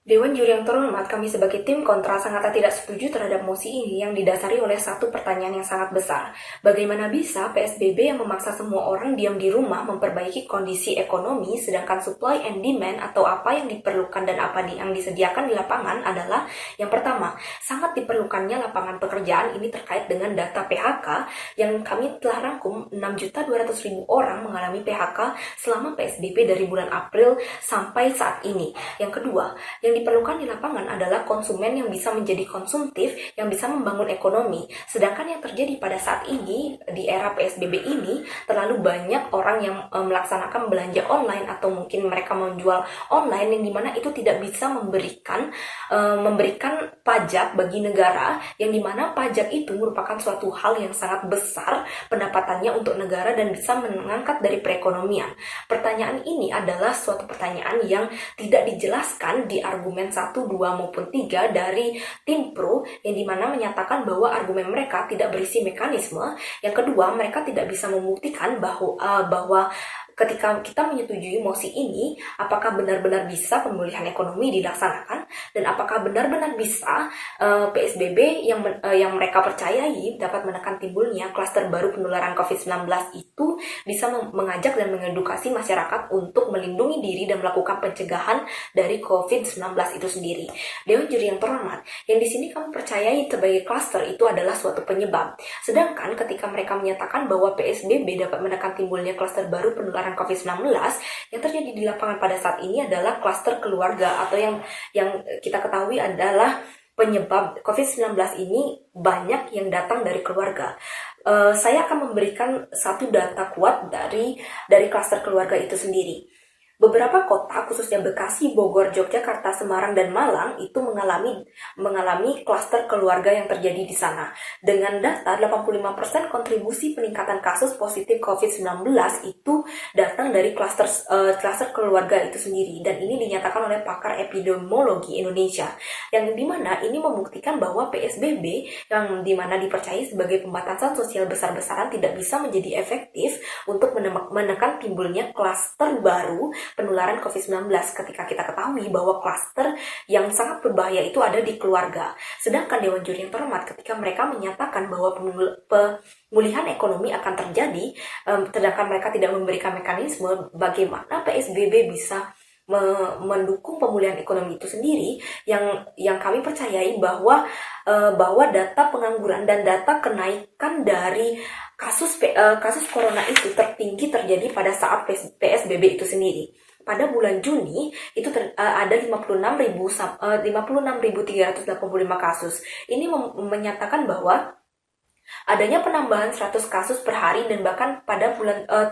Dewan Juri yang terhormat, kami sebagai tim kontra sangat tidak setuju terhadap mosi ini yang didasari oleh satu pertanyaan yang sangat besar. Bagaimana bisa PSBB yang memaksa semua orang diam di rumah memperbaiki kondisi ekonomi, sedangkan supply and demand atau apa yang diperlukan dan apa yang disediakan di lapangan adalah yang pertama, sangat diperlukannya lapangan pekerjaan. Ini terkait dengan data PHK yang kami telah rangkum. 6.200.000 orang mengalami PHK selama PSBB dari bulan April sampai saat ini. Yang kedua, yang diperlukan di lapangan adalah konsumen yang bisa menjadi konsumtif, yang bisa membangun ekonomi. Sedangkan yang terjadi pada saat ini, di era PSBB ini, terlalu banyak orang yang melaksanakan belanja online atau mungkin mereka menjual online, yang dimana itu tidak bisa memberikan pajak bagi negara, yang dimana pajak itu merupakan suatu hal yang sangat besar pendapatannya untuk negara dan bisa mengangkat dari perekonomian. Pertanyaan ini adalah suatu pertanyaan yang tidak dijelaskan di argumen 1, 2, maupun 3 dari tim pro, yang dimana menyatakan bahwa argumen mereka tidak berisi mekanisme. Yang kedua, mereka tidak bisa membuktikan bahwa ketika kita menyetujui mosi ini, apakah benar-benar bisa pemulihan ekonomi dilaksanakan, dan apakah benar-benar bisa PSBB yang mereka percayai dapat menekan timbulnya klaster baru penularan COVID-19 itu bisa mengajak dan mengedukasi masyarakat untuk melindungi diri dan melakukan pencegahan dari COVID-19 itu sendiri. Dewan Juri yang terhormat, yang di sini kami percayai sebagai klaster itu adalah suatu penyebab. Sedangkan ketika mereka menyatakan bahwa PSBB dapat menekan timbulnya klaster baru penularan COVID-19, yang terjadi di lapangan pada saat ini adalah klaster keluarga, atau yang kita ketahui adalah penyebab COVID-19 ini banyak yang datang dari keluarga. Saya akan memberikan satu data kuat dari klaster keluarga itu sendiri. Beberapa kota, khususnya Bekasi, Bogor, Yogyakarta, Semarang, dan Malang itu mengalami klaster keluarga yang terjadi di sana. Dengan data 85% kontribusi peningkatan kasus positif COVID-19 itu datang dari klaster keluarga itu sendiri, dan ini dinyatakan oleh pakar epidemiologi Indonesia, yang dimana ini membuktikan bahwa PSBB yang dimana dipercayai sebagai pembatasan sosial besar-besaran tidak bisa menjadi efektif untuk menekan timbulnya klaster baru penularan COVID-19, ketika kita ketahui bahwa klaster yang sangat berbahaya itu ada di keluarga. Sedangkan Dewan Juri yang terhormat, ketika mereka menyatakan bahwa pemulihan ekonomi akan terjadi, sedangkan mereka tidak memberikan mekanisme bagaimana PSBB bisa mendukung pemulihan ekonomi itu sendiri, yang kami percayai bahwa data pengangguran dan data kenaikan dari kasus corona itu tertinggi terjadi pada saat PSBB itu sendiri. Pada bulan Juni itu ada 56.385 kasus. Ini menyatakan bahwa adanya penambahan 100 kasus per hari, dan bahkan pada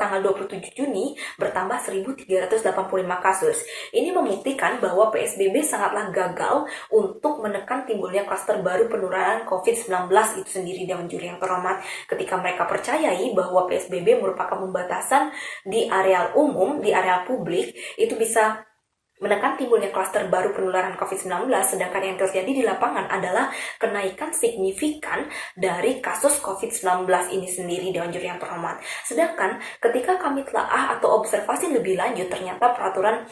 tanggal 27 Juni bertambah 1.385 kasus. Ini membuktikan bahwa PSBB sangatlah gagal untuk menekan timbulnya klaster baru penularan COVID-19 itu sendiri. Dewan Juri yang terhormat, ketika mereka percayai bahwa PSBB merupakan pembatasan di areal umum, di areal publik, itu bisa menekan timbulnya klaster baru penularan COVID-19, sedangkan yang terjadi di lapangan adalah kenaikan signifikan dari kasus COVID-19 ini sendiri, Dewan Juri yang terhormat. Sedangkan ketika kami telaah atau observasi lebih lanjut, ternyata peraturan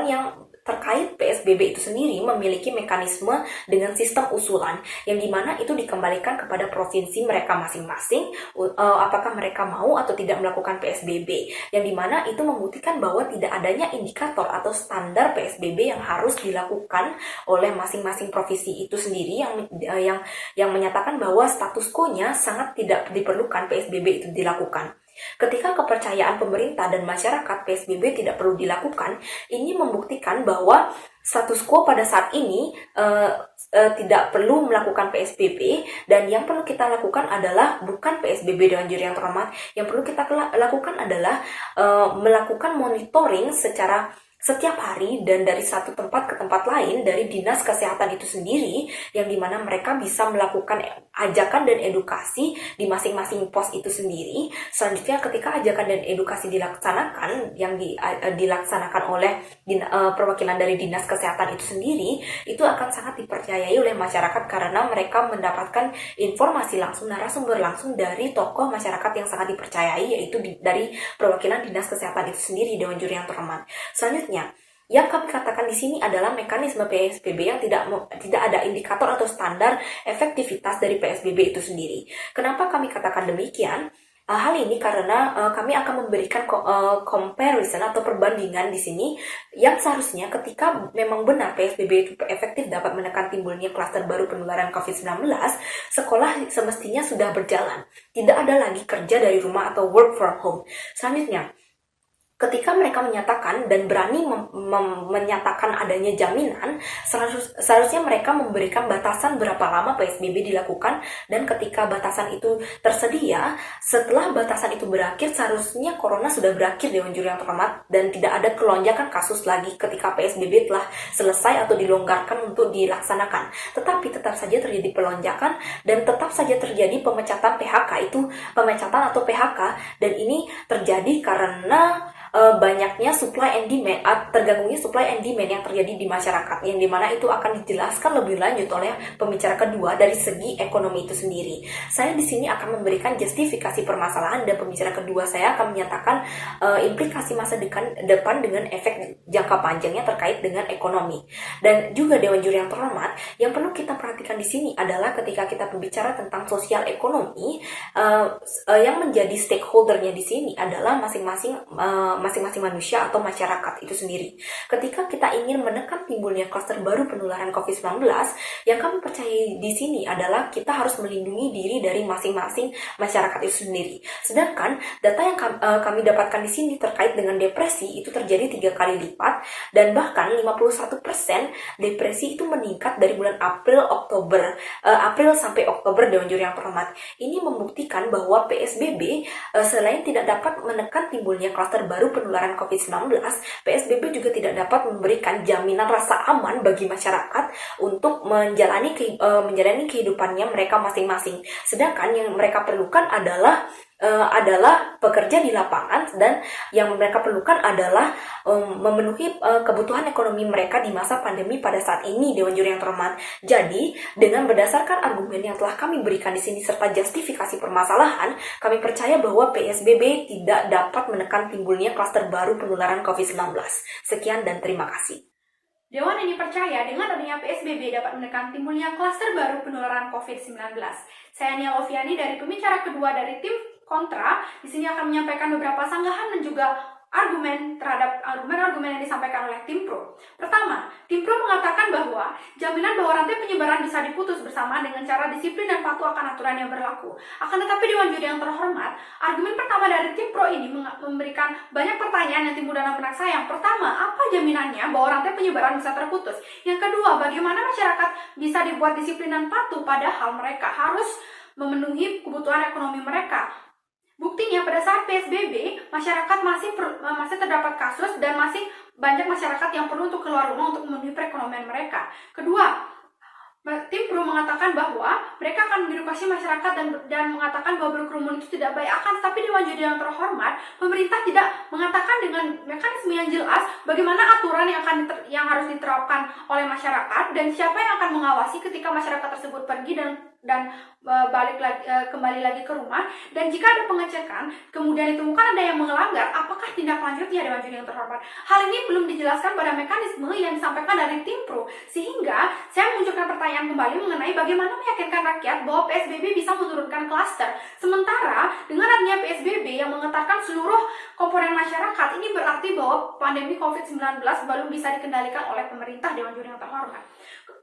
yang terkait PSBB itu sendiri memiliki mekanisme dengan sistem usulan, yang dimana itu dikembalikan kepada provinsi mereka masing-masing, apakah mereka mau atau tidak melakukan PSBB, yang dimana itu membuktikan bahwa tidak adanya indikator atau standar PSBB yang harus dilakukan oleh masing-masing provinsi itu sendiri, yang menyatakan bahwa status quo-nya sangat tidak diperlukan PSBB itu dilakukan. Ketika kepercayaan pemerintah dan masyarakat PSBB tidak perlu dilakukan, ini membuktikan bahwa status quo pada saat ini tidak perlu melakukan PSBB, dan yang perlu kita lakukan adalah bukan PSBB, Dewan Juri yang terhormat. Yang perlu kita lakukan adalah melakukan monitoring secara setiap hari dan dari satu tempat ke tempat lain dari Dinas Kesehatan itu sendiri, yang dimana mereka bisa melakukan ajakan dan edukasi di masing-masing pos itu sendiri. Selanjutnya ketika ajakan dan edukasi dilaksanakan, yang dilaksanakan oleh perwakilan dari Dinas Kesehatan itu sendiri, itu akan sangat dipercayai oleh masyarakat karena mereka mendapatkan informasi langsung, narasumber langsung dari tokoh masyarakat yang sangat dipercayai, yaitu dari perwakilan Dinas Kesehatan itu sendiri, Dewan Juri yang terhormat. Selanjutnya, Yang kami katakan di sini adalah mekanisme PSBB yang tidak ada indikator atau standar efektivitas dari PSBB itu sendiri. Kenapa kami katakan demikian? Hal ini karena kami akan memberikan comparison atau perbandingan di sini yang seharusnya ketika memang benar PSBB itu efektif dapat menekan timbulnya klaster baru penularan COVID-19, sekolah semestinya sudah berjalan. Tidak ada lagi kerja dari rumah atau work from home. Selanjutnya, ketika mereka menyatakan dan berani menyatakan adanya jaminan, seharusnya mereka memberikan batasan berapa lama PSBB dilakukan, dan ketika batasan itu tersedia, setelah batasan itu berakhir, seharusnya corona sudah berakhir Dewan Juri yang terhormat, dan tidak ada kelonjakan kasus lagi ketika PSBB telah selesai atau dilonggarkan untuk dilaksanakan. Tetapi tetap saja terjadi pelonjakan dan tetap saja terjadi pemecatan PHK, pemecatan atau PHK, dan ini terjadi karena banyaknya supply and demand, terganggunya supply and demand yang terjadi di masyarakat, yang dimana itu akan dijelaskan lebih lanjut oleh pembicara kedua dari segi ekonomi itu sendiri. Saya di sini akan memberikan justifikasi permasalahan, dan pembicara kedua saya akan menyatakan implikasi masa depan dengan efek jangka panjangnya terkait dengan ekonomi. Dan juga Dewan Juri yang terhormat, yang perlu kita perhatikan di sini adalah ketika kita berbicara tentang sosial ekonomi, yang menjadi stakeholdernya di sini adalah masing-masing manusia atau masyarakat itu sendiri. Ketika kita ingin menekan timbulnya klaster baru penularan COVID-19, yang kami percaya di sini adalah kita harus melindungi diri dari masing-masing masyarakat itu sendiri. Sedangkan data yang kami dapatkan di sini terkait dengan depresi itu terjadi 3 kali lipat, dan bahkan 51% depresi itu meningkat dari bulan April sampai Oktober Dewan Juri yang terhormat. Ini membuktikan bahwa PSBB selain tidak dapat menekan timbulnya klaster baru penularan COVID-19, PSBB juga tidak dapat memberikan jaminan rasa aman bagi masyarakat untuk menjalani kehidupannya mereka masing-masing. Sedangkan yang mereka perlukan adalah pekerja di lapangan, dan yang mereka perlukan adalah memenuhi kebutuhan ekonomi mereka di masa pandemi pada saat ini Dewan Juri yang terhormat. Jadi, dengan berdasarkan argumen yang telah kami berikan di sini serta justifikasi permasalahan, kami percaya bahwa PSBB tidak dapat menekan timbulnya klaster baru penularan COVID-19. Sekian dan terima kasih. Dewan ini percaya dengan adanya PSBB dapat menekan timbulnya klaster baru penularan COVID-19. Saya Nia Loviani dari pembicara kedua dari tim kontra. Di sini akan menyampaikan beberapa sanggahan dan juga argumen terhadap argumen yang disampaikan oleh tim pro. Pertama, tim pro mengatakan bahwa jaminan bahwa rantai penyebaran bisa diputus bersama dengan cara disiplin dan patuh akan aturan yang berlaku. Akan tetapi Dewan Juri yang terhormat, argumen pertama dari tim pro ini memberikan banyak pertanyaan yang timbul dalam benak saya. Yang pertama, apa jaminannya bahwa rantai penyebaran bisa terputus? Yang kedua, bagaimana masyarakat bisa dibuat disiplin dan patuh padahal mereka harus memenuhi kebutuhan ekonomi mereka? Buktinya pada saat PSBB, masyarakat masih terdapat kasus dan masih banyak masyarakat yang perlu untuk keluar rumah untuk memenuhi perekonomian mereka. Kedua, tim pro mengatakan bahwa mereka akan mengedukasi masyarakat dan mengatakan bahwa berkerumun itu tidak baik. Tapi Dewan Juri yang terhormat, pemerintah tidak mengatakan dengan mekanisme yang jelas bagaimana aturan yang harus diterapkan oleh masyarakat dan siapa yang akan mengawasi ketika masyarakat tersebut pergi dan kembali lagi ke rumah. Dan jika ada pengecekan kemudian ditemukan ada yang melanggar, apakah tindak lanjutnya Dewan Juri yang terhormat? Hal ini belum dijelaskan pada mekanisme yang disampaikan dari tim pro, sehingga saya munculkan pertanyaan kembali mengenai bagaimana meyakinkan rakyat bahwa PSBB bisa menurunkan klaster. Sementara dengan adanya PSBB yang mengetatkan seluruh komponen masyarakat, ini berarti bahwa pandemi COVID-19 belum bisa dikendalikan oleh pemerintah Dewan Juri yang terhormat.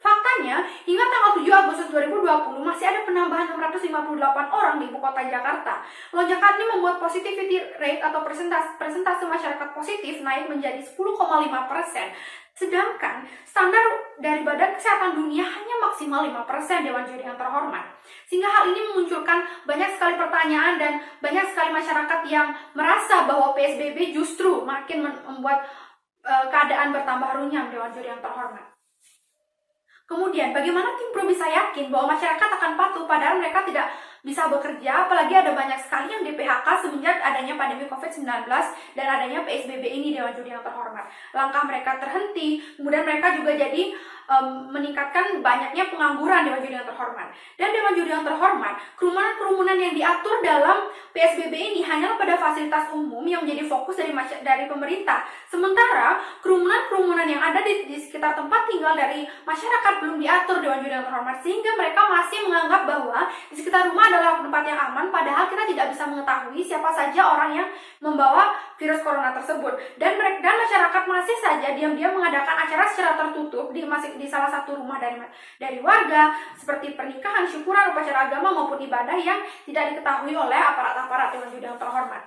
Faktanya, hingga tanggal 7 Agustus 2020 masih ada penambahan 658 orang di ibu kota Jakarta. Lonjakan ini membuat positivity rate atau persentase masyarakat positif naik menjadi 10,5%. Sedangkan standar dari Badan Kesehatan Dunia hanya maksimal 5% Dewan Juri yang terhormat. Sehingga hal ini memunculkan banyak sekali pertanyaan dan banyak sekali masyarakat yang merasa bahwa PSBB justru makin membuat keadaan bertambah runyam Dewan Juri yang terhormat. Kemudian, bagaimana tim pro bisa yakin bahwa masyarakat akan patuh padahal mereka tidak bisa bekerja, apalagi ada banyak sekali yang di PHK semenjak adanya pandemi COVID-19 dan adanya PSBB ini Dewan Juri yang terhormat. Langkah mereka terhenti, kemudian mereka juga jadi meningkatkan banyaknya pengangguran Dewan Juri yang terhormat. Dan Dewan Juri yang terhormat, kerumunan yang diatur dalam PSBB ini hanyalah pada fasilitas umum yang menjadi fokus dari pemerintah. Sementara kerumunan yang ada di sekitar tempat tinggal dari masyarakat belum diatur Dewan Juri yang terhormat, sehingga mereka masih menganggap bahwa di sekitar rumah adalah tempat yang aman, padahal kita tidak bisa mengetahui siapa saja orang yang membawa virus corona tersebut. Dan masyarakat masih saja diam-diam mengadakan acara secara tertutup di salah satu rumah dari warga, seperti pernikahan, syukuran, upacara agama maupun ibadah yang tidak diketahui oleh aparat-aparat Dewan Juri yang terhormat.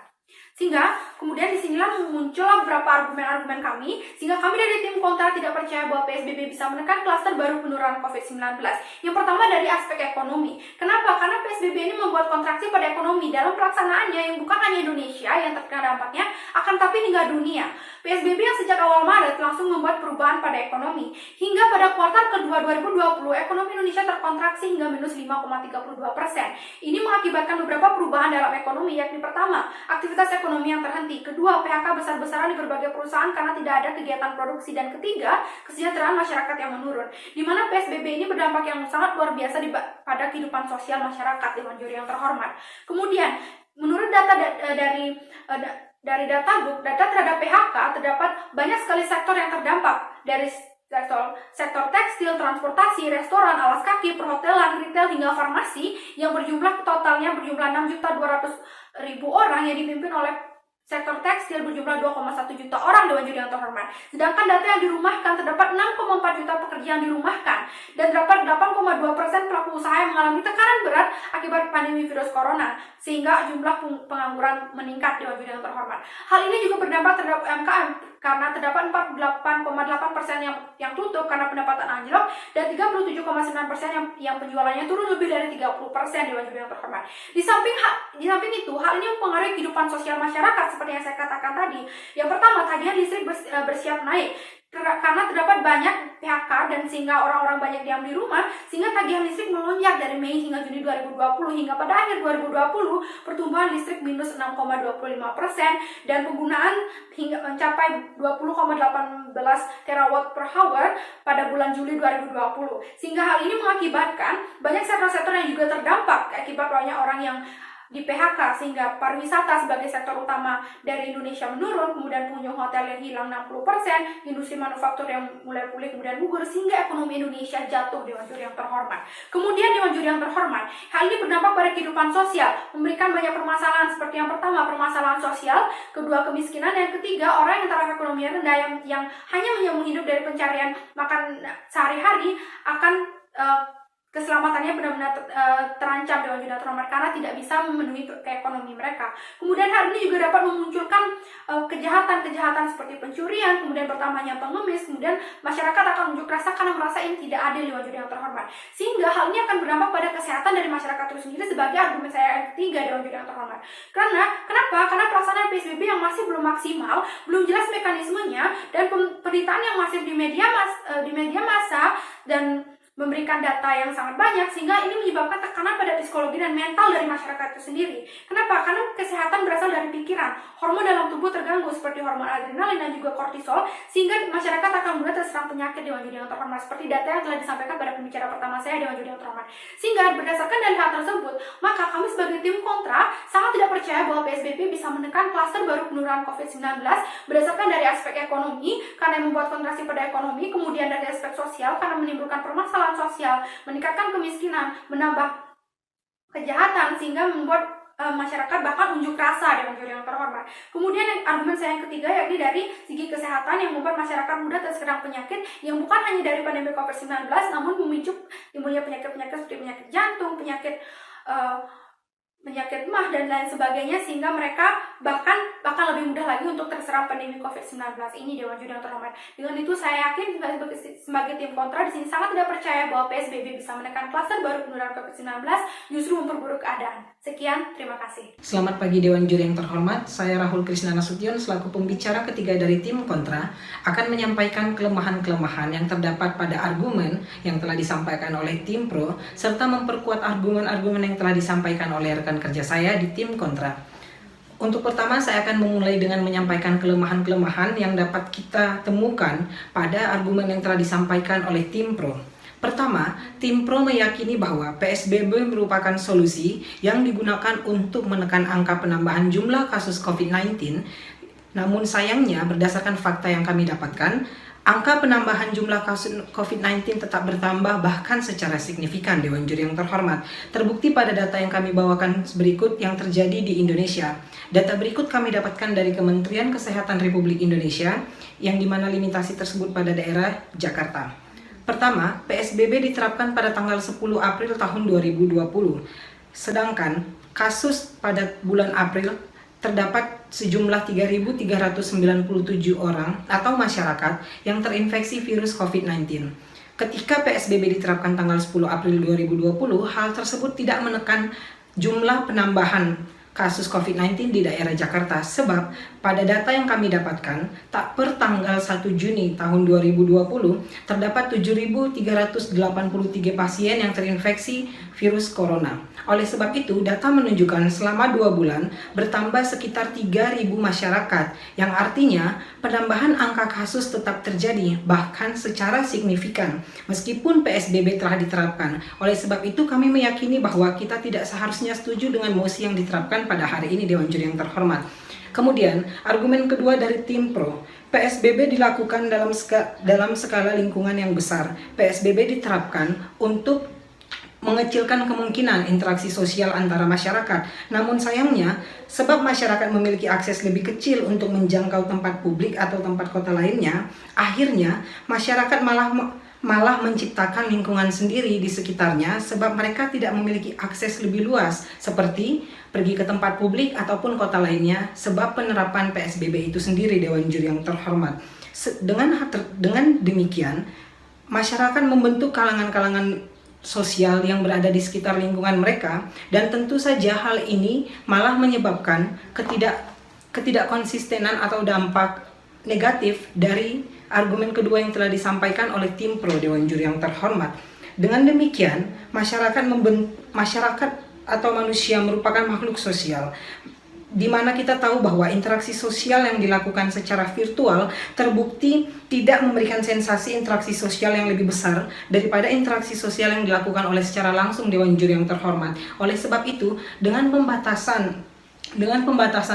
Sehingga kemudian disinilah muncullah beberapa argumen-argumen kami, sehingga kami dari tim kontra tidak percaya bahwa PSBB bisa menekan klaster baru penularan COVID-19. Yang pertama dari aspek ekonomi. Kenapa? Karena PSBB ini membuat kontraksi pada ekonomi dalam pelaksanaannya yang bukan hanya Indonesia yang terkena dampaknya, akan tapi hingga dunia. PSBB yang sejak awal Maret langsung membuat perubahan pada ekonomi. Hingga pada kuartal kedua 2020, ekonomi Indonesia terkontraksi hingga minus 5,32%. Ini mengakibatkan beberapa perubahan dalam ekonomi, yakni pertama, aktivitas ekonomi yang terhenti, kedua, PHK besar-besaran di berbagai perusahaan karena tidak ada kegiatan produksi, dan ketiga, kesejahteraan masyarakat yang menurun. Di mana PSBB ini berdampak yang sangat luar biasa pada kehidupan sosial masyarakat Dewan Juri yang terhormat. Kemudian, menurut data dari Databook, data terhadap PHK terdapat banyak sekali sektor yang terdampak, dari sektor tekstil, transportasi, restoran, alas kaki, perhotelan, retail, hingga farmasi yang totalnya berjumlah 6.200.000 orang yang dipimpin oleh sektor tekstil berjumlah 2,1 juta orang Dewan Juri yang terhormat. Sedangkan data yang dirumahkan terdapat 6,4 juta pekerja yang dirumahkan, dan terdapat 8,2% pelaku usaha yang mengalami tekanan berat akibat pandemi virus corona, sehingga jumlah pengangguran meningkat Dewan Juri yang terhormat. Hal ini juga berdampak terhadap UMKM karena terdapat 48,8% yang tutup karena pendapatan anjlok, dan 37,9% yang penjualannya turun lebih dari 30% Dewan Juri yang terhormat. Di samping itu, hal ini mempengaruhi kehidupan sosial masyarakat seperti yang saya katakan tadi. Yang pertama, tagihan listrik bersiap naik karena terdapat banyak PHK dan sehingga orang-orang banyak diam di rumah, sehingga tagihan listrik melonjak dari Mei hingga Juni 2020, hingga pada akhir 2020 pertumbuhan listrik minus 6,25% dan penggunaan hingga mencapai 20,18 terawatt per hour pada bulan Juli 2020. Sehingga hal ini mengakibatkan banyak sektor-sektor yang juga terdampak akibat banyak orang yang di PHK, sehingga pariwisata sebagai sektor utama dari Indonesia menurun, kemudian pengunjung hotel yang hilang 60%, industri manufaktur yang mulai pulih kemudian gugur, sehingga ekonomi Indonesia jatuh Dewan Juri yang terhormat. Kemudian Dewan Juri yang terhormat, hal ini berdampak pada kehidupan sosial, memberikan banyak permasalahan seperti yang pertama, permasalahan sosial, kedua, kemiskinan, dan ketiga, orang yang taraf ekonomi rendah yang hanya menyambung hidup dari pencarian makan sehari-hari akan keselamatannya benar-benar terancam Dewan Juri yang terhormat karena tidak bisa memenuhi ekonomi mereka. Kemudian hal ini juga dapat memunculkan kejahatan-kejahatan seperti pencurian, kemudian bertambahnya pengemis, kemudian masyarakat akan unjuk rasa karena merasa ini tidak adil Dewan Juri yang terhormat. Sehingga hal ini akan berdampak pada kesehatan dari masyarakat itu sendiri sebagai argumen saya yang ketiga Dewan Juri yang terhormat. Kenapa? Karena pelaksanaan PSBB yang masih belum maksimal, belum jelas mekanismenya, dan pemberitaan yang masif di media massa dan memberikan data yang sangat banyak, sehingga ini menyebabkan tekanan pada psikologi dan mental dari masyarakat itu sendiri. Kenapa? Karena kesehatan berasal dari pikiran. Hormon dalam tubuh terganggu seperti hormon adrenalin dan juga kortisol, sehingga masyarakat akan mudah terserang penyakit Dewan Juri yang terhormat seperti data yang telah disampaikan pada pembicara pertama saya Dewan Juri yang terhormat. Sehingga berdasarkan dari hal tersebut, maka kami sebagai tim kontra sangat tidak percaya bahwa PSBB bisa menekan klaster baru penularan COVID-19 berdasarkan dari aspek ekonomi karena membuat kontraksi pada ekonomi, kemudian dari aspek sosial karena menimbulkan permasalahan sosial, meningkatkan kemiskinan, menambah kejahatan, sehingga membuat masyarakat bahkan unjuk rasa Dewan Juri yang terhormat. Kemudian argumen saya yang ketiga yakni dari segi kesehatan yang membuat masyarakat mudah terserang penyakit yang bukan hanya dari pandemi COVID-19 namun memicu timbulnya penyakit-penyakit seperti penyakit jantung, penyakit mah dan lain sebagainya, sehingga mereka bahkan lebih mudah lagi untuk terserang pandemi COVID-19 ini Dewan Juri yang terhormat. Dengan itu saya yakin sebagai tim kontra di sini sangat tidak percaya bahwa PSBB bisa menekan klaster baru penularan COVID-19, justru memperburuk keadaan. Sekian, terima kasih. Selamat pagi Dewan Juri yang terhormat, saya Rahul Krisna Nasution selaku pembicara ketiga dari tim kontra akan menyampaikan kelemahan-kelemahan yang terdapat pada argumen yang telah disampaikan oleh tim pro serta memperkuat argumen-argumen yang telah disampaikan oleh rekan kerja saya di tim kontra. Untuk pertama, saya akan memulai dengan menyampaikan kelemahan-kelemahan yang dapat kita temukan pada argumen yang telah disampaikan oleh tim pro. Pertama, tim pro meyakini bahwa PSBB merupakan solusi yang digunakan untuk menekan angka penambahan jumlah kasus COVID-19. Namun sayangnya, berdasarkan fakta yang kami dapatkan, angka penambahan jumlah kasus COVID-19 tetap bertambah bahkan secara signifikan, Dewan Juri yang terhormat. Terbukti pada data yang kami bawakan berikut yang terjadi di Indonesia. Data berikut kami dapatkan dari Kementerian Kesehatan Republik Indonesia, yang dimana limitasi tersebut pada daerah Jakarta. Pertama, PSBB diterapkan pada tanggal 10 April tahun 2020. Sedangkan kasus pada bulan April terdapat sejumlah 3.397 orang atau masyarakat yang terinfeksi virus COVID-19. Ketika PSBB diterapkan tanggal 10 April 2020, hal tersebut tidak menekan jumlah penambahan kasus COVID-19 di daerah Jakarta, sebab pada data yang kami dapatkan, tak per tanggal 1 Juni tahun 2020 terdapat 7.383 pasien yang terinfeksi virus corona. Oleh sebab itu, data menunjukkan selama 2 bulan bertambah sekitar 3.000 masyarakat, yang artinya penambahan angka kasus tetap terjadi, bahkan secara signifikan, meskipun PSBB telah diterapkan. Oleh sebab itu, kami meyakini bahwa kita tidak seharusnya setuju dengan mosi yang diterapkan pada hari ini, Dewan Juri yang terhormat. Kemudian, argumen kedua dari tim pro, PSBB dilakukan dalam skala lingkungan yang besar. PSBB diterapkan untuk mengecilkan kemungkinan interaksi sosial antara masyarakat. Namun sayangnya, sebab masyarakat memiliki akses lebih kecil untuk menjangkau tempat publik atau tempat kota lainnya, akhirnya masyarakat malah menciptakan lingkungan sendiri di sekitarnya sebab mereka tidak memiliki akses lebih luas seperti pergi ke tempat publik ataupun kota lainnya sebab penerapan PSBB itu sendiri, Dewan Juri yang terhormat. Dengan demikian, masyarakat membentuk kalangan-kalangan sosial yang berada di sekitar lingkungan mereka, dan tentu saja hal ini malah menyebabkan ketidakkonsistenan atau dampak negatif dari argumen kedua yang telah disampaikan oleh tim pro, Dewan Juri yang terhormat. Dengan demikian, masyarakat atau manusia merupakan makhluk sosial, di mana kita tahu bahwa interaksi sosial yang dilakukan secara virtual terbukti tidak memberikan sensasi interaksi sosial yang lebih besar daripada interaksi sosial yang dilakukan oleh secara langsung, Dewan Juri yang terhormat. Oleh sebab itu, dengan pembatasan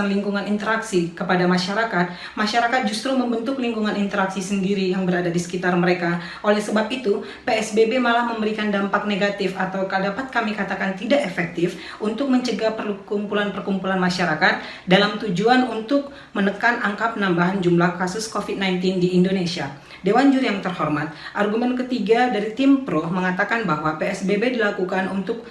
lingkungan interaksi kepada masyarakat justru membentuk lingkungan interaksi sendiri yang berada di sekitar mereka. Oleh sebab itu, PSBB malah memberikan dampak negatif atau dapat kami katakan tidak efektif untuk mencegah perkumpulan-perkumpulan masyarakat dalam tujuan untuk menekan angka penambahan jumlah kasus COVID-19 di Indonesia. Dewan Juri yang terhormat, argumen ketiga dari tim pro mengatakan bahwa PSBB dilakukan untuk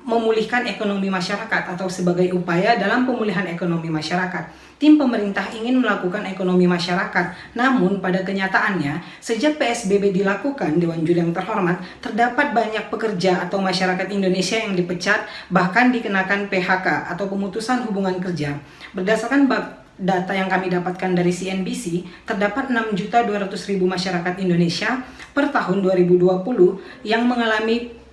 memulihkan ekonomi masyarakat atau sebagai upaya dalam pemulihan ekonomi masyarakat. Tim pemerintah ingin melakukan ekonomi masyarakat, namun pada kenyataannya, sejak PSBB dilakukan, Dewan Juri yang terhormat, terdapat banyak pekerja atau masyarakat Indonesia yang dipecat, bahkan dikenakan PHK atau pemutusan hubungan kerja. Berdasarkan data yang kami dapatkan dari CNBC, terdapat 6.200.000 masyarakat Indonesia per tahun 2020 yang mengalami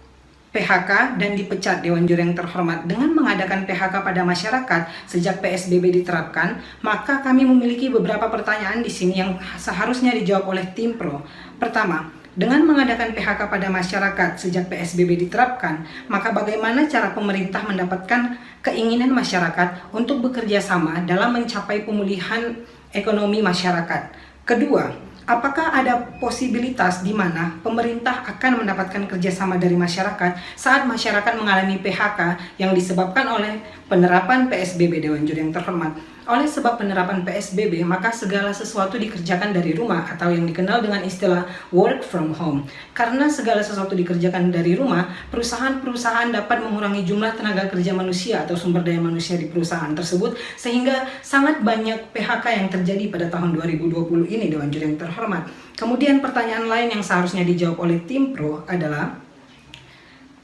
PHK dan dipecat, Dewan Juri yang terhormat. Dengan mengadakan PHK pada masyarakat sejak PSBB diterapkan, maka kami memiliki beberapa pertanyaan di sini yang seharusnya dijawab oleh tim pro. Pertama, dengan mengadakan PHK pada masyarakat sejak PSBB diterapkan, maka bagaimana cara pemerintah mendapatkan keinginan masyarakat untuk bekerja sama dalam mencapai pemulihan ekonomi masyarakat? Kedua, apakah ada posibilitas di mana pemerintah akan mendapatkan kerjasama dari masyarakat saat masyarakat mengalami PHK yang disebabkan oleh penerapan PSBB, Dewan Juri yang terhormat? Oleh sebab penerapan PSBB, maka segala sesuatu dikerjakan dari rumah atau yang dikenal dengan istilah work from home. Karena segala sesuatu dikerjakan dari rumah, perusahaan-perusahaan dapat mengurangi jumlah tenaga kerja manusia atau sumber daya manusia di perusahaan tersebut, sehingga sangat banyak PHK yang terjadi pada tahun 2020 ini, Dewan Juri yang terhormat. Kemudian pertanyaan lain yang seharusnya dijawab oleh tim pro adalah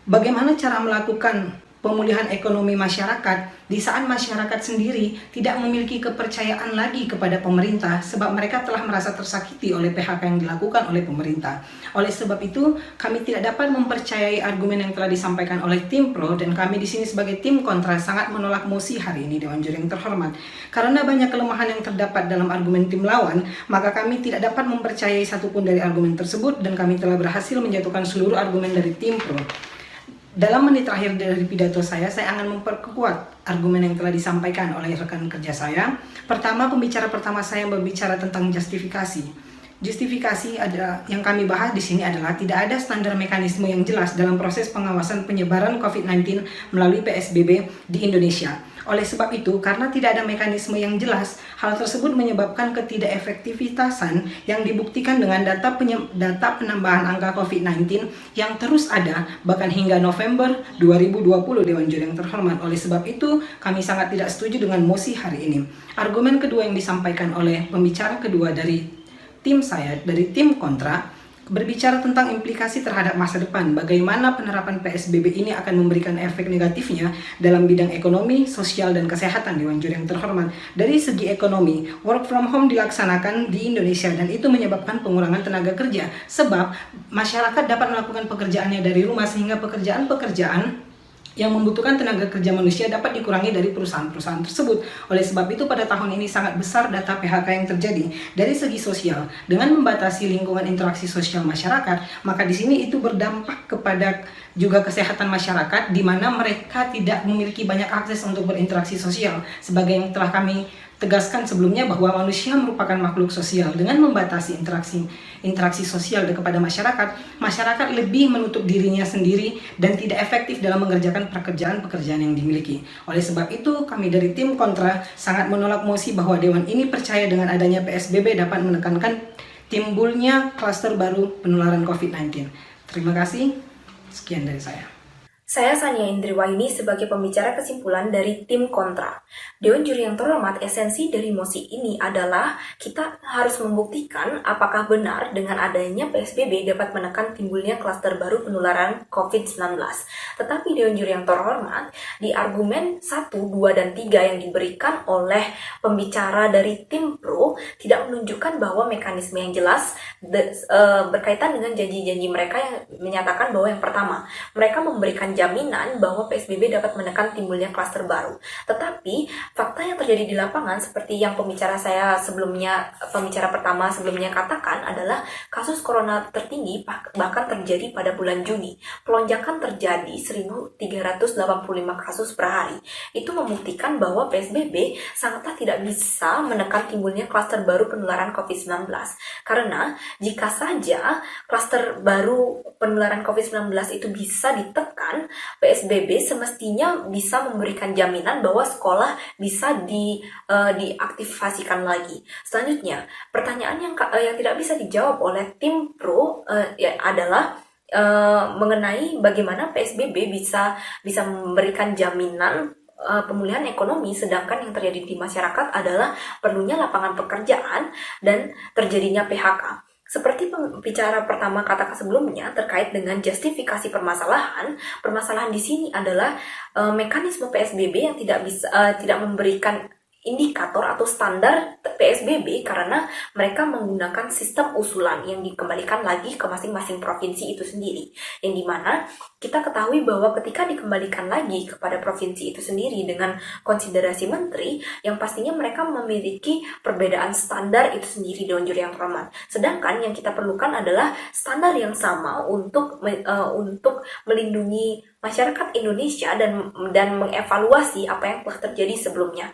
bagaimana cara melakukan pemulihan ekonomi masyarakat di saat masyarakat sendiri tidak memiliki kepercayaan lagi kepada pemerintah sebab mereka telah merasa tersakiti oleh PHK yang dilakukan oleh pemerintah. Oleh sebab itu, kami tidak dapat mempercayai argumen yang telah disampaikan oleh tim pro dan kami di sini sebagai tim kontra sangat menolak mosi hari ini Dewan Juri yang terhormat. Karena banyak kelemahan yang terdapat dalam argumen tim lawan, maka kami tidak dapat mempercayai satupun dari argumen tersebut dan kami telah berhasil menjatuhkan seluruh argumen dari tim pro. Dalam menit terakhir dari pidato saya akan memperkuat argumen yang telah disampaikan oleh rekan kerja saya. Pertama, pembicara pertama saya berbicara tentang justifikasi. Justifikasi ada yang kami bahas di sini adalah tidak ada standar mekanisme yang jelas dalam proses pengawasan penyebaran COVID-19 melalui PSBB di Indonesia. Oleh sebab itu, karena tidak ada mekanisme yang jelas, hal tersebut menyebabkan ketidakefektivitasan yang dibuktikan dengan data penambahan angka COVID-19 yang terus ada bahkan hingga November 2020 Dewan Juri yang terhormat. Oleh sebab itu, kami sangat tidak setuju dengan mosi hari ini. Argumen kedua yang disampaikan oleh pembicara kedua dari tim saya, dari tim kontra, berbicara tentang implikasi terhadap masa depan, bagaimana penerapan PSBB ini akan memberikan efek negatifnya dalam bidang ekonomi, sosial, dan kesehatan Dewan Juri yang terhormat. Dari segi ekonomi, work from home dilaksanakan di Indonesia dan itu menyebabkan pengurangan tenaga kerja sebab masyarakat dapat melakukan pekerjaannya dari rumah sehingga pekerjaan-pekerjaan yang membutuhkan tenaga kerja manusia dapat dikurangi dari perusahaan-perusahaan tersebut. Oleh sebab itu pada tahun ini sangat besar data PHK yang terjadi. Dari segi sosial, dengan membatasi lingkungan interaksi sosial masyarakat, maka di sini itu berdampak kepada juga kesehatan masyarakat di mana mereka tidak memiliki banyak akses untuk berinteraksi sosial. Sebagai yang telah kami tegaskan sebelumnya bahwa manusia merupakan makhluk sosial. Dengan membatasi interaksi sosial kepada masyarakat lebih menutup dirinya sendiri dan tidak efektif dalam mengerjakan pekerjaan-pekerjaan yang dimiliki. Oleh sebab itu, kami dari tim kontra sangat menolak mosi bahwa Dewan ini percaya dengan adanya PSBB dapat menekankan timbulnya klaster baru penularan COVID-19. Terima kasih. Sekian dari saya. Saya Sania Indriwaini sebagai pembicara kesimpulan dari tim kontra. Dewan Juri yang terhormat, esensi dari mosi ini adalah kita harus membuktikan apakah benar dengan adanya PSBB dapat menekan timbulnya klaster baru penularan COVID-19. Tetapi Dewan Juri yang terhormat, di argumen 1, 2, dan 3 yang diberikan oleh pembicara dari tim pro tidak menunjukkan bahwa mekanisme yang jelas berkaitan dengan janji-janji mereka yang menyatakan bahwa yang pertama, mereka memberikan jaminan bahwa PSBB dapat menekan timbulnya klaster baru. Tetapi fakta yang terjadi di lapangan seperti yang pembicara pertama sebelumnya katakan adalah kasus corona tertinggi bahkan terjadi pada bulan Juni. Pelonjakan terjadi 1.385 kasus per hari. Itu membuktikan bahwa PSBB sangatlah tidak bisa menekan timbulnya klaster baru penularan COVID-19. Karena jika saja klaster baru penularan COVID-19 itu bisa ditekan, PSBB semestinya bisa memberikan jaminan bahwa sekolah bisa diaktifasikan lagi. Selanjutnya, pertanyaan yang tidak bisa dijawab oleh tim pro adalah mengenai bagaimana PSBB bisa memberikan jaminan pemulihan ekonomi, sedangkan yang terjadi di masyarakat adalah perlunya lapangan pekerjaan dan terjadinya PHK. Seperti pembicara pertama katakan sebelumnya terkait dengan justifikasi permasalahan di sini adalah mekanisme PSBB yang tidak memberikan indikator atau standar PSBB karena mereka menggunakan sistem usulan yang dikembalikan lagi ke masing-masing provinsi itu sendiri. Yang dimana kita ketahui bahwa ketika dikembalikan lagi kepada provinsi itu sendiri dengan konsiderasi menteri, yang pastinya mereka memiliki perbedaan standar itu sendiri Dewan Juri yang terhormat. Sedangkan yang kita perlukan adalah standar yang sama untuk melindungi masyarakat Indonesia dan mengevaluasi apa yang telah terjadi sebelumnya.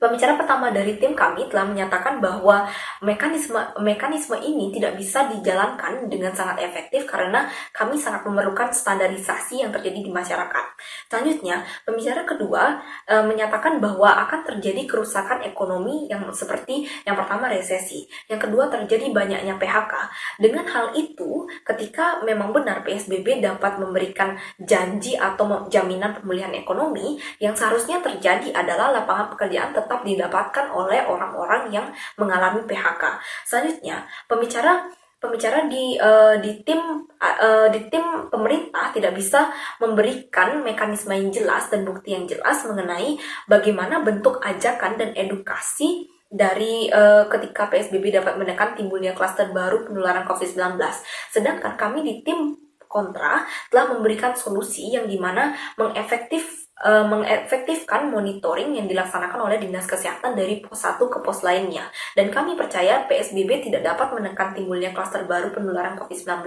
Pembicara pertama dari tim kami telah menyatakan bahwa mekanisme ini tidak bisa dijalankan dengan sangat efektif karena kami sangat memerlukan standarisasi yang terjadi di masyarakat. Selanjutnya, pembicara kedua menyatakan bahwa akan terjadi kerusakan ekonomi yang seperti yang pertama resesi, yang kedua terjadi banyaknya PHK. Dengan hal itu, ketika memang benar PSBB dapat memberikan janji atau jaminan pemulihan ekonomi, yang seharusnya terjadi adalah lapangan pekerjaan tetap didapatkan oleh orang-orang yang mengalami PHK. Selanjutnya, pembicara pembicara di tim pemerintah tidak bisa memberikan mekanisme yang jelas dan bukti yang jelas mengenai bagaimana bentuk ajakan dan edukasi dari ketika PSBB dapat menekan timbulnya klaster baru penularan COVID-19. Sedangkan kami di tim kontra telah memberikan solusi yang dimana mengefektifkan monitoring yang dilaksanakan oleh Dinas Kesehatan dari pos 1 ke pos lainnya. Dan kami percaya PSBB tidak dapat menekan timbulnya klaster baru penularan COVID-19,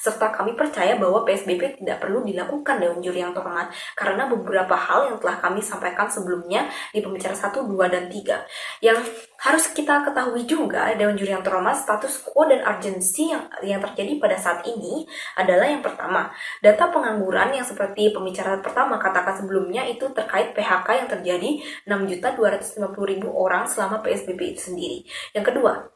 serta kami percaya bahwa PSBB tidak perlu dilakukan Dewan Juri yang terhormat, karena beberapa hal yang telah kami sampaikan sebelumnya di pembicara 1, 2, dan 3. Yang harus kita ketahui juga, Dewan Juri yang terhormat, status quo dan urgensi yang terjadi pada saat ini adalah yang pertama, data pengangguran yang seperti pembicara pertama katakan sebelumnya itu terkait PHK yang terjadi 6.250.000 orang selama PSBB itu sendiri. Yang kedua,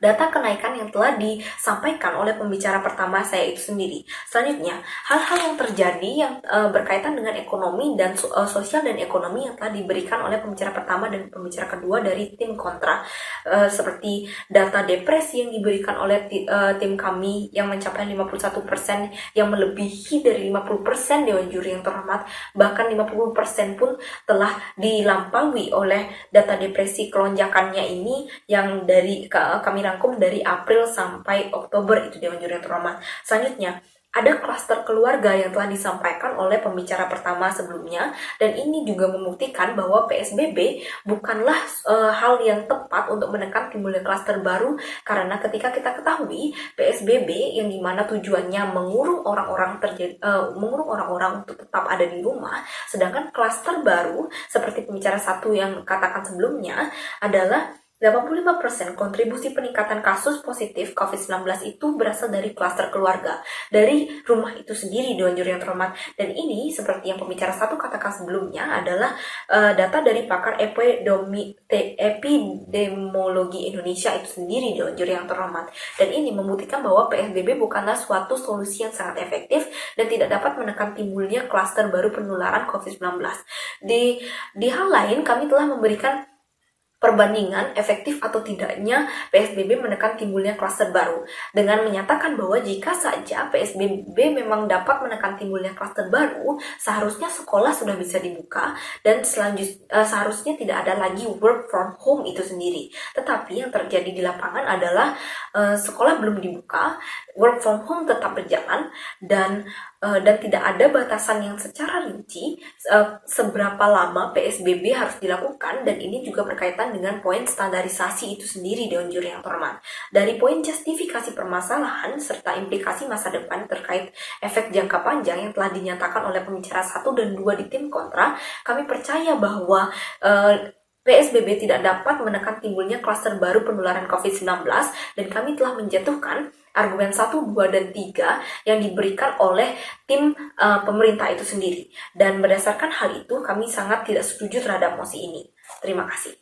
data kenaikan yang telah disampaikan oleh pembicara pertama saya itu sendiri. Selanjutnya, hal-hal yang terjadi yang berkaitan dengan ekonomi dan sosial dan ekonomi yang telah diberikan oleh pembicara pertama dan pembicara kedua dari tim kontra, seperti data depresi yang diberikan oleh tim kami yang mencapai 51%, yang melebihi dari 50% Dewan Juri yang terhormat, bahkan 50% pun telah dilampaui oleh data depresi kelonjakannya ini yang dari kami rangkum dari April sampai Oktober itu Dewan Juri yang terhormat. Selanjutnya, ada klaster keluarga yang telah disampaikan oleh pembicara pertama sebelumnya, dan ini juga membuktikan bahwa PSBB bukanlah hal yang tepat untuk menekan timbulnya klaster baru, karena ketika kita ketahui PSBB yang dimana tujuannya mengurung orang-orang untuk tetap ada di rumah, sedangkan klaster baru seperti pembicara satu yang katakan sebelumnya adalah 85% kontribusi peningkatan kasus positif COVID-19 itu berasal dari klaster keluarga, dari rumah itu sendiri Dewan Juri yang terhormat. Dan ini seperti yang pembicara satu katakan sebelumnya adalah data dari pakar epidemiologi Indonesia itu sendiri Dewan Juri yang terhormat. Dan ini membuktikan bahwa PSBB bukanlah suatu solusi yang sangat efektif dan tidak dapat menekan timbulnya klaster baru penularan COVID-19. Di hal lain, kami telah memberikan perbandingan efektif atau tidaknya PSBB menekan timbulnya klaster baru dengan menyatakan bahwa jika saja PSBB memang dapat menekan timbulnya klaster baru, seharusnya sekolah sudah bisa dibuka dan seharusnya tidak ada lagi work from home itu sendiri. Tetapi yang terjadi di lapangan adalah sekolah belum dibuka, work from home tetap berjalan, dan tidak ada batasan yang secara rinci seberapa lama PSBB harus dilakukan, dan ini juga berkaitan dengan poin standarisasi itu sendiri Dewan Juri yang terhormat. Dari poin justifikasi permasalahan serta implikasi masa depan terkait efek jangka panjang yang telah dinyatakan oleh pembicara 1 dan 2 di tim kontra, kami percaya bahwa PSBB tidak dapat menekan timbulnya klaster baru penularan COVID-19, dan kami telah menjatuhkan argumen 1, 2, dan 3 yang diberikan oleh tim pemerintah itu sendiri. Dan berdasarkan hal itu, kami sangat tidak setuju terhadap mosi ini. Terima kasih.